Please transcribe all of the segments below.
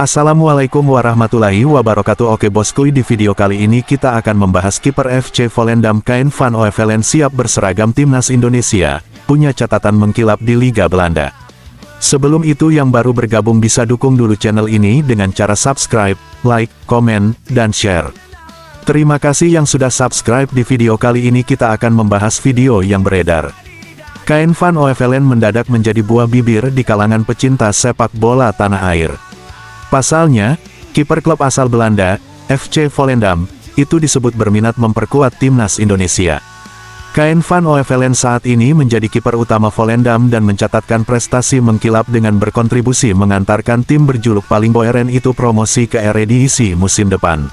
Assalamualaikum warahmatullahi wabarakatuh. Oke bosku, di video kali ini kita akan membahas kiper FC Volendam Kain van Oevelen siap berseragam timnas Indonesia, punya catatan mengkilap di Liga Belanda. Sebelum itu yang baru bergabung bisa dukung dulu channel ini dengan cara subscribe, like, komen, dan share. Terima kasih yang sudah subscribe. Di video kali ini kita akan membahas video yang beredar. Kain van Oevelen mendadak menjadi buah bibir di kalangan pecinta sepak bola tanah air. Pasalnya, kiper klub asal Belanda, FC Volendam, itu disebut berminat memperkuat timnas Indonesia. Kain van Oevelen saat ini menjadi kiper utama Volendam dan mencatatkan prestasi mengkilap dengan berkontribusi mengantarkan tim berjuluk paling boeren itu promosi ke Eredivisie musim depan.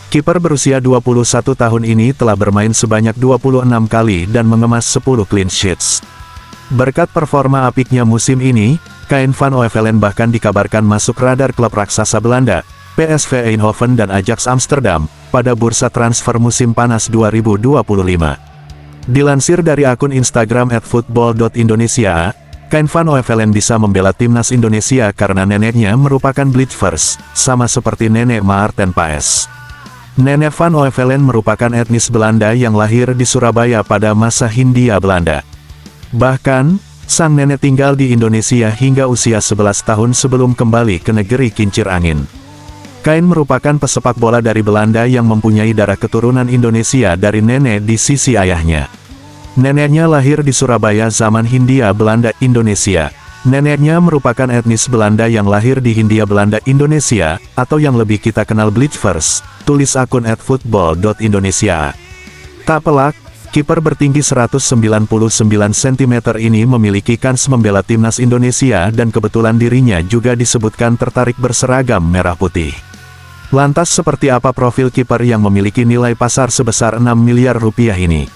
Kiper berusia 21 tahun ini telah bermain sebanyak 26 kali dan mengemas 10 clean sheets. Berkat performa apiknya musim ini, Kain van Oevelen bahkan dikabarkan masuk radar klub raksasa Belanda, PSV Eindhoven dan Ajax Amsterdam, pada bursa transfer musim panas 2025. Dilansir dari akun Instagram @football.indonesia, Kain van Oevelen bisa membela timnas Indonesia karena neneknya merupakan Blikvers, sama seperti nenek Maarten Paes. Nenek van Oevelen merupakan etnis Belanda yang lahir di Surabaya pada masa Hindia Belanda. Bahkan, sang nenek tinggal di Indonesia hingga usia 11 tahun sebelum kembali ke negeri kincir angin. Kain merupakan pesepak bola dari Belanda yang mempunyai darah keturunan Indonesia dari nenek di sisi ayahnya. Neneknya lahir di Surabaya zaman Hindia Belanda Indonesia. Neneknya merupakan etnis Belanda yang lahir di Hindia Belanda Indonesia, atau yang lebih kita kenal Blikvers, tulis akun @football.indonesia. Tak pelak, kiper bertinggi 199 cm ini memiliki kans membela timnas Indonesia dan kebetulan dirinya juga disebutkan tertarik berseragam merah putih. Lantas seperti apa profil kiper yang memiliki nilai pasar sebesar 6 miliar rupiah ini?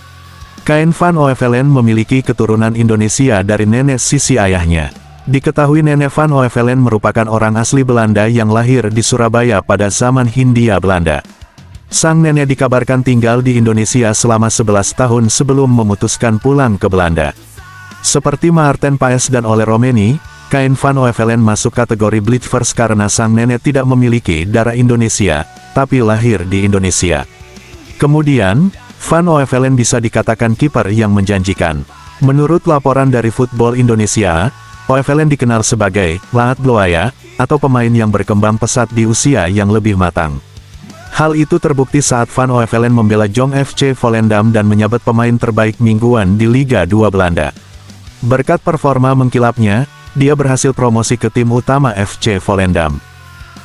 Kain van Oevelen memiliki keturunan Indonesia dari nenek sisi ayahnya. Diketahui nenek van Oevelen merupakan orang asli Belanda yang lahir di Surabaya pada zaman Hindia Belanda. Sang nenek dikabarkan tinggal di Indonesia selama 11 tahun sebelum memutuskan pulang ke Belanda. Seperti Maarten Paes dan Ole Romeni, Kain van Oevelen masuk kategori Blikvers karena sang nenek tidak memiliki darah Indonesia, tapi lahir di Indonesia. Kemudian, van Oevelen bisa dikatakan kiper yang menjanjikan. Menurut laporan dari Football Indonesia, Oevelen dikenal sebagai laat bloaya, atau pemain yang berkembang pesat di usia yang lebih matang. Hal itu terbukti saat van Oevelen membela Jong FC Volendam dan menyabet pemain terbaik mingguan di Liga 2 Belanda. Berkat performa mengkilapnya, dia berhasil promosi ke tim utama FC Volendam.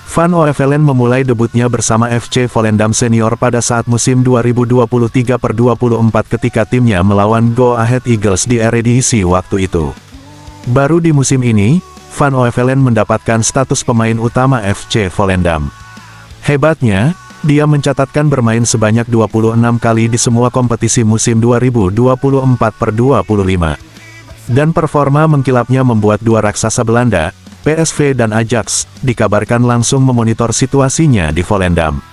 Van Oevelen memulai debutnya bersama FC Volendam Senior pada saat musim 2023/24 ketika timnya melawan Go Ahead Eagles di Eredivisie waktu itu. Baru di musim ini, Van Oevelen mendapatkan status pemain utama FC Volendam. Hebatnya, dia mencatatkan bermain sebanyak 26 kali di semua kompetisi musim 2024/25. Dan performa mengkilapnya membuat dua raksasa Belanda, PSV dan Ajax, dikabarkan langsung memonitor situasinya di Volendam.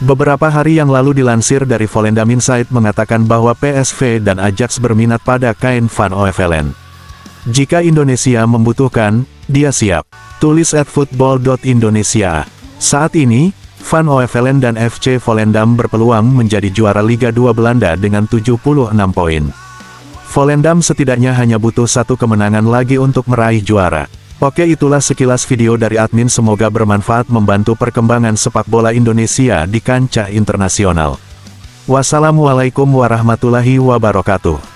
Beberapa hari yang lalu dilansir dari Volendam Insight mengatakan bahwa PSV dan Ajax berminat pada Kain van Oevelen. Jika Indonesia membutuhkan, dia siap, tulis @football.indonesia. Saat ini, Van Oevelen dan FC Volendam berpeluang menjadi juara Liga 2 Belanda dengan 76 poin. Volendam setidaknya hanya butuh satu kemenangan lagi untuk meraih juara. Oke, itulah sekilas video dari admin, semoga bermanfaat membantu perkembangan sepak bola Indonesia di kancah internasional. Wassalamualaikum warahmatullahi wabarakatuh.